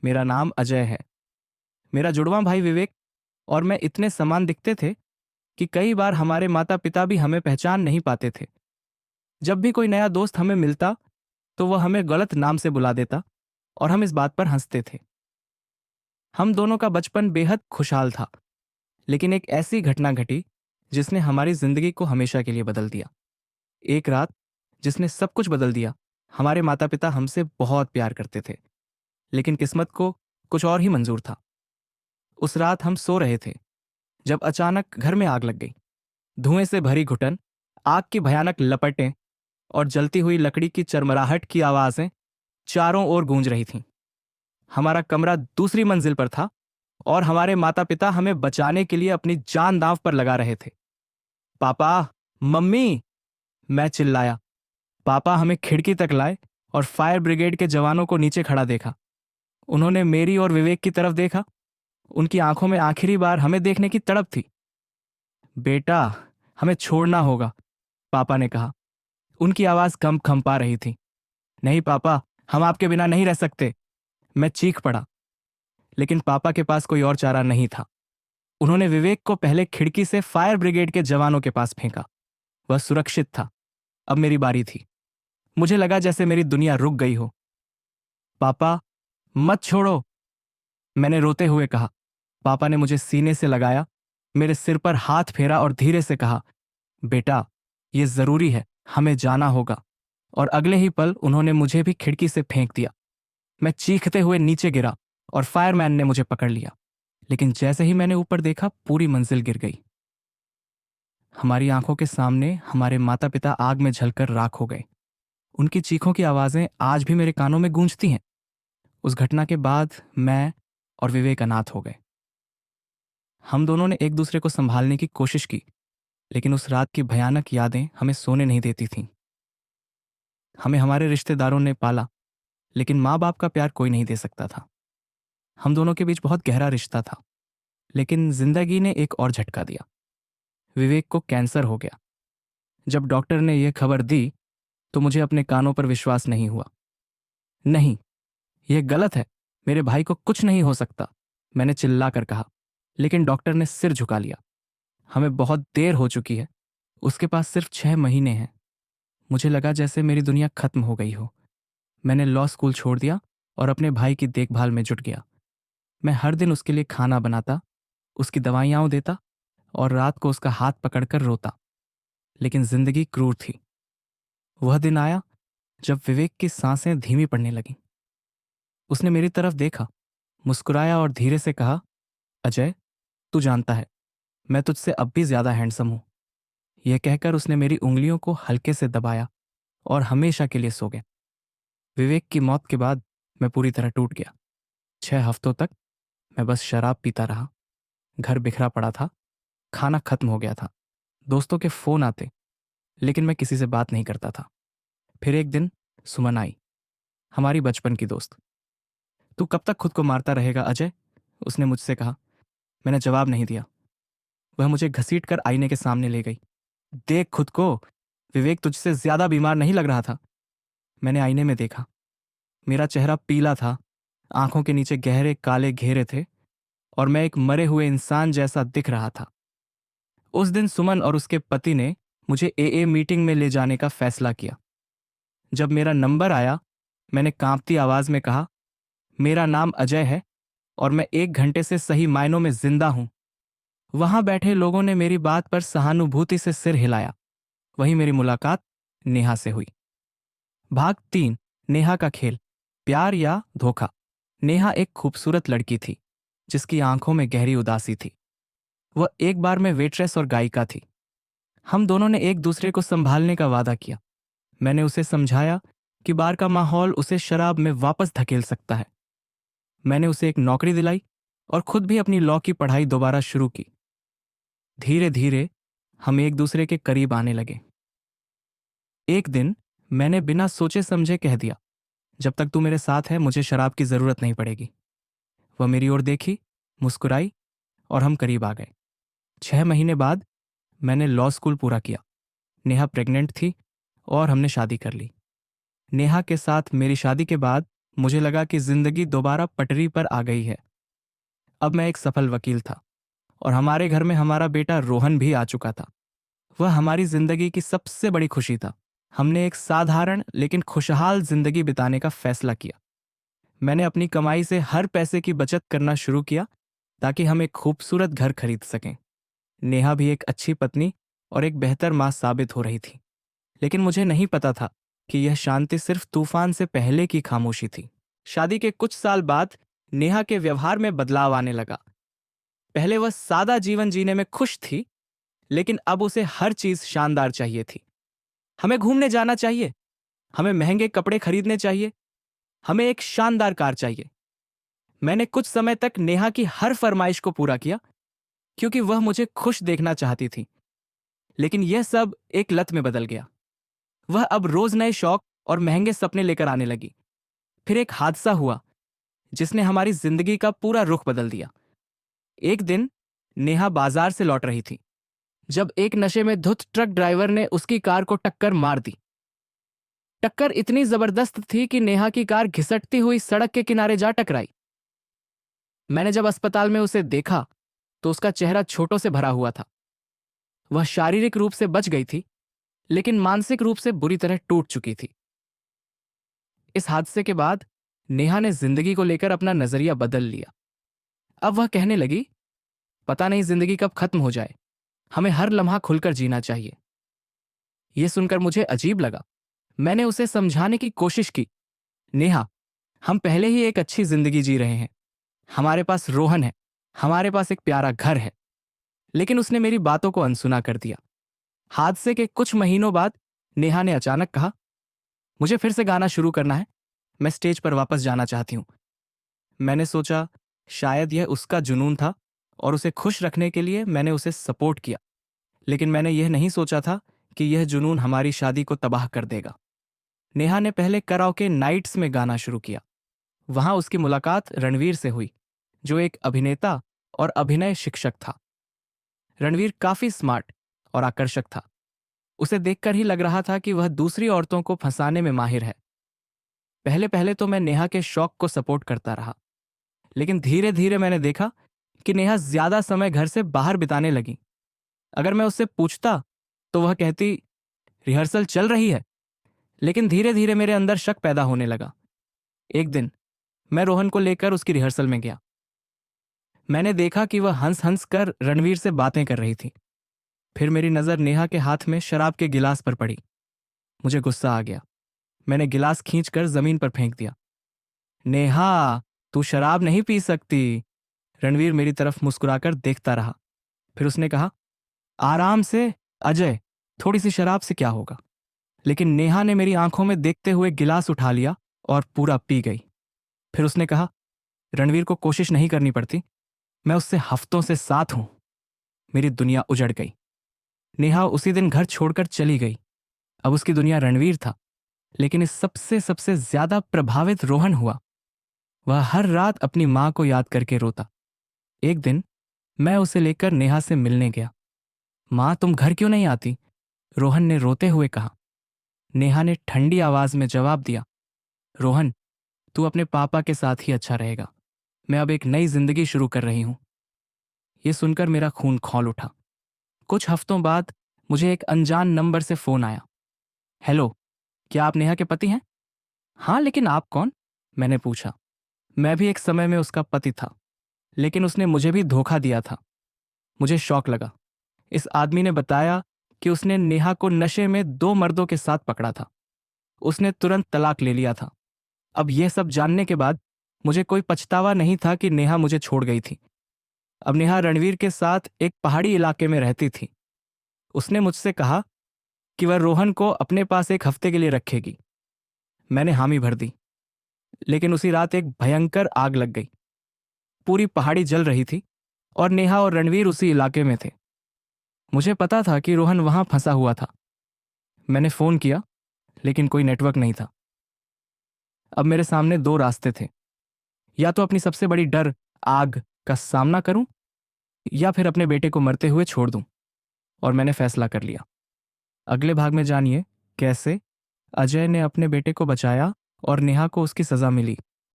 मेरा नाम अजय है। मेरा जुड़वां भाई विवेक और मैं इतने समान दिखते थे कि कई बार हमारे माता पिता भी हमें पहचान नहीं पाते थे। जब भी कोई नया दोस्त हमें मिलता तो वह हमें गलत नाम से बुला देता और हम इस बात पर हंसते थे। हम दोनों का बचपन बेहद खुशहाल था, लेकिन एक ऐसी घटना घटी जिसने हमारी जिंदगी को हमेशा के लिए बदल दिया। एक रात जिसने सब कुछ बदल दिया। हमारे माता पिता हमसे बहुत प्यार करते थे, लेकिन किस्मत को कुछ और ही मंजूर था। उस रात हम सो रहे थे जब अचानक घर में आग लग गई। धुएं से भरी घुटन, आग की भयानक लपटें और जलती हुई लकड़ी की चरमराहट की आवाजें चारों ओर गूंज रही थीं। हमारा कमरा दूसरी मंजिल पर था और हमारे माता पिता हमें बचाने के लिए अपनी जान दांव पर लगा रहे थे। पापा, मम्मी, मैं चिल्लाया। पापा हमें खिड़की तक लाए और फायर ब्रिगेड के जवानों को नीचे खड़ा देखा। उन्होंने मेरी और विवेक की तरफ देखा। उनकी आंखों में आखिरी बार हमें देखने की तड़प थी। बेटा, हमें छोड़ना होगा, पापा ने कहा। उनकी आवाज कंपा रही थी। नहीं पापा, हम आपके बिना नहीं रह सकते, मैं चीख पड़ा। लेकिन पापा के पास कोई और चारा नहीं था। उन्होंने विवेक को पहले खिड़की से फायर ब्रिगेड के जवानों के पास फेंका। वह सुरक्षित था। अब मेरी बारी थी। मुझे लगा जैसे मेरी दुनिया रुक गई हो। पापा, मत छोड़ो, मैंने रोते हुए कहा। पापा ने मुझे सीने से लगाया, मेरे सिर पर हाथ फेरा और धीरे से कहा, बेटा, यह जरूरी है, हमें जाना होगा। और अगले ही पल उन्होंने मुझे भी खिड़की से फेंक दिया। मैं चीखते हुए नीचे गिरा और फायरमैन ने मुझे पकड़ लिया। लेकिन जैसे ही मैंने ऊपर देखा, पूरी मंजिल गिर गई। हमारी आंखों के सामने हमारे माता पिता आग में जलकर राख हो गए। उनकी चीखों की आवाजें आज भी मेरे कानों में गूंजती हैं। उस घटना के बाद मैं और विवेक अनाथ हो गए। हम दोनों ने एक दूसरे को संभालने की कोशिश की, लेकिन उस रात की भयानक यादें हमें सोने नहीं देती थीं। हमें हमारे रिश्तेदारों ने पाला, लेकिन माँ बाप का प्यार कोई नहीं दे सकता था। हम दोनों के बीच बहुत गहरा रिश्ता था, लेकिन जिंदगी ने एक और झटका दिया। विवेक को कैंसर हो गया। जब डॉक्टर ने यह खबर दी तो मुझे अपने कानों पर विश्वास नहीं हुआ। नहीं, यह गलत है, मेरे भाई को कुछ नहीं हो सकता, मैंने चिल्लाकर कहा। लेकिन डॉक्टर ने सिर झुका लिया। हमें बहुत देर हो चुकी है, उसके पास सिर्फ 6 महीने हैं। मुझे लगा जैसे मेरी दुनिया खत्म हो गई हो। मैंने लॉ स्कूल छोड़ दिया और अपने भाई की देखभाल में जुट गया। मैं हर दिन उसके लिए खाना बनाता, उसकी दवाइयाँ देता और रात को उसका हाथ पकड़कर रोता। लेकिन जिंदगी क्रूर थी। वह दिन आया जब विवेक की सांसें धीमी पड़ने लगीं। उसने मेरी तरफ देखा, मुस्कुराया और धीरे से कहा, अजय, तू जानता है, मैं तुझसे अब भी ज्यादा हैंडसम हूं। यह कहकर उसने मेरी उंगलियों को हल्के से दबाया और हमेशा के लिए सो गया। विवेक की मौत के बाद मैं पूरी तरह टूट गया। 6 हफ्तों तक मैं बस शराब पीता रहा। घर बिखरा पड़ा था, खाना खत्म हो गया था, दोस्तों के फोन आते, लेकिन मैं किसी से बात नहीं करता था। फिर एक दिन सुमन आई, हमारी बचपन की दोस्त। तू कब तक खुद को मारता रहेगा अजय, उसने मुझसे कहा। मैंने जवाब नहीं दिया। वह मुझे घसीट कर आईने के सामने ले गई। देख खुद को, विवेक तुझसे ज्यादा बीमार नहीं लग रहा था। मैंने आईने में देखा। मेरा चेहरा पीला था, आंखों के नीचे गहरे काले घेरे थे और मैं एक मरे हुए इंसान जैसा दिख रहा था। उस दिन सुमन और उसके पति ने मुझे एए मीटिंग में ले जाने का फैसला किया। जब मेरा नंबर आया, मैंने कांपती आवाज में कहा, मेरा नाम अजय है और मैं 1 घंटे से सही मायनों में जिंदा हूं। वहां बैठे लोगों ने मेरी बात पर सहानुभूति से सिर हिलाया। वहीं मेरी मुलाकात नेहा से हुई। भाग 3, नेहा का खेल, प्यार या धोखा। नेहा एक खूबसूरत लड़की थी जिसकी आंखों में गहरी उदासी थी। वह एक बार में वेट्रेस और गायिका थी। हम दोनों ने एक दूसरे को संभालने का वादा किया। मैंने उसे समझाया कि बार का माहौल उसे शराब में वापस धकेल सकता है। मैंने उसे एक नौकरी दिलाई और खुद भी अपनी लॉ की पढ़ाई दोबारा शुरू की। धीरे धीरे हम एक दूसरे के करीब आने लगे। एक दिन मैंने बिना सोचे समझे कह दिया, जब तक तू मेरे साथ है मुझे शराब की जरूरत नहीं पड़ेगी। वह मेरी ओर देखी, मुस्कुराई और हम करीब आ गए। 6 महीने बाद मैंने लॉ स्कूल पूरा किया। नेहा प्रेग्नेंट थी और हमने शादी कर ली। नेहा के साथ मेरी शादी के बाद मुझे लगा कि जिंदगी दोबारा पटरी पर आ गई है। अब मैं एक सफल वकील था और हमारे घर में हमारा बेटा रोहन भी आ चुका था। वह हमारी जिंदगी की सबसे बड़ी खुशी था। हमने एक साधारण लेकिन खुशहाल जिंदगी बिताने का फैसला किया। मैंने अपनी कमाई से हर पैसे की बचत करना शुरू किया ताकि हम एक खूबसूरत घर खरीद सकें। नेहा भी एक अच्छी पत्नी और एक बेहतर मां साबित हो रही थी। लेकिन मुझे नहीं पता था कि यह शांति सिर्फ तूफान से पहले की खामोशी थी। शादी के कुछ साल बाद नेहा के व्यवहार में बदलाव आने लगा। पहले वह सादा जीवन जीने में खुश थी, लेकिन अब उसे हर चीज शानदार चाहिए थी। हमें घूमने जाना चाहिए, हमें महंगे कपड़े खरीदने चाहिए, हमें एक शानदार कार चाहिए। मैंने कुछ समय तक नेहा की हर फरमाइश को पूरा किया क्योंकि वह मुझे खुश देखना चाहती थी। लेकिन यह सब एक लत में बदल गया। वह अब रोज नए शौक और महंगे सपने लेकर आने लगी। फिर एक हादसा हुआ जिसने हमारी जिंदगी का पूरा रुख बदल दिया। एक दिन नेहा बाजार से लौट रही थी जब एक नशे में धुत ट्रक ड्राइवर ने उसकी कार को टक्कर मार दी। टक्कर इतनी जबरदस्त थी कि नेहा की कार घिसटती हुई सड़क के किनारे जा टकराई। मैंने जब अस्पताल में उसे देखा तो उसका चेहरा छोटों से भरा हुआ था। वह शारीरिक रूप से बच गई थी, लेकिन मानसिक रूप से बुरी तरह टूट चुकी थी। इस हादसे के बाद नेहा ने जिंदगी को लेकर अपना नजरिया बदल लिया। अब वह कहने लगी, पता नहीं जिंदगी कब खत्म हो जाए, हमें हर लम्हा खुलकर जीना चाहिए। यह सुनकर मुझे अजीब लगा। मैंने उसे समझाने की कोशिश की, नेहा, हम पहले ही एक अच्छी जिंदगी जी रहे हैं। हमारे पास रोहन है, हमारे पास एक प्यारा घर है। लेकिन उसने मेरी बातों को अनसुना कर दिया। हादसे के कुछ महीनों बाद नेहा ने अचानक कहा, मुझे फिर से गाना शुरू करना है, मैं स्टेज पर वापस जाना चाहती हूं। मैंने सोचा शायद यह उसका जुनून था और उसे खुश रखने के लिए मैंने उसे सपोर्ट किया। लेकिन मैंने यह नहीं सोचा था कि यह जुनून हमारी शादी को तबाह कर देगा। नेहा ने पहले कराओके नाइट्स में गाना शुरू किया। वहां उसकी मुलाकात रणवीर से हुई, जो एक अभिनेता और अभिनय शिक्षक था। रणवीर काफी स्मार्ट और आकर्षक था। उसे देखकर ही लग रहा था कि वह दूसरी औरतों को फंसाने में माहिर है। पहले पहले तो मैं नेहा के शौक को सपोर्ट करता रहा, लेकिन धीरे धीरे मैंने देखा कि नेहा ज्यादा समय घर से बाहर बिताने लगी। अगर मैं उससे पूछता तो वह कहती, रिहर्सल चल रही है। लेकिन धीरे धीरे मेरे अंदर शक पैदा होने लगा। एक दिन मैं रोहन को लेकर उसकी रिहर्सल में गया। मैंने देखा कि वह हंस हंस कर रणवीर से बातें कर रही थी। फिर मेरी नजर नेहा के हाथ में शराब के गिलास पर पड़ी। मुझे गुस्सा आ गया। मैंने गिलास खींचकर जमीन पर फेंक दिया। नेहा, तू शराब नहीं पी सकती। रणवीर मेरी तरफ मुस्कुराकर देखता रहा। फिर उसने कहा, आराम से अजय, थोड़ी सी शराब से क्या होगा। लेकिन नेहा ने मेरी आंखों में देखते हुए गिलास उठा लिया और पूरा पी गई। फिर उसने कहा, रणवीर को कोशिश नहीं करनी पड़ती, मैं उससे हफ्तों से साथ हूं। मेरी दुनिया उजड़ गई। नेहा उसी दिन घर छोड़कर चली गई। अब उसकी दुनिया रणवीर था, लेकिन इस सबसे सबसे ज्यादा प्रभावित रोहन हुआ। वह हर रात अपनी मां को याद करके रोता। एक दिन मैं उसे लेकर नेहा से मिलने गया। मां, तुम घर क्यों नहीं आती? रोहन ने रोते हुए कहा। नेहा ने ठंडी आवाज में जवाब दिया, रोहन, तू अपने पापा के साथ ही अच्छा रहेगा। मैं अब एक नई जिंदगी शुरू कर रही हूं। यह सुनकर मेरा खून खौल उठा। कुछ हफ्तों बाद मुझे एक अनजान नंबर से फोन आया। हेलो, क्या आप नेहा के पति हैं? हाँ, लेकिन आप कौन? मैंने पूछा। मैं भी एक समय में उसका पति था, लेकिन उसने मुझे भी धोखा दिया था। मुझे शौक लगा। इस आदमी ने बताया कि उसने नेहा को नशे में 2 मर्दों के साथ पकड़ा था। उसने तुरंत तलाक ले लिया था। अब यह सब जानने के बाद मुझे कोई पछतावा नहीं था कि नेहा मुझे छोड़ गई थी। अब नेहा रणवीर के साथ एक पहाड़ी इलाके में रहती थी। उसने मुझसे कहा कि वह रोहन को अपने पास एक हफ्ते के लिए रखेगी। मैंने हामी भर दी। लेकिन उसी रात एक भयंकर आग लग गई। पूरी पहाड़ी जल रही थी और नेहा और रणवीर उसी इलाके में थे। मुझे पता था कि रोहन वहां फंसा हुआ था। मैंने फोन किया, लेकिन कोई नेटवर्क नहीं था। अब मेरे सामने 2 रास्ते थे। या तो अपनी सबसे बड़ी डर, आग का सामना करूं, या फिर अपने बेटे को मरते हुए छोड़ दूं। और मैंने फैसला कर लिया। अगले भाग में जानिए कैसे अजय ने अपने बेटे को बचाया और नेहा को उसकी सजा मिली।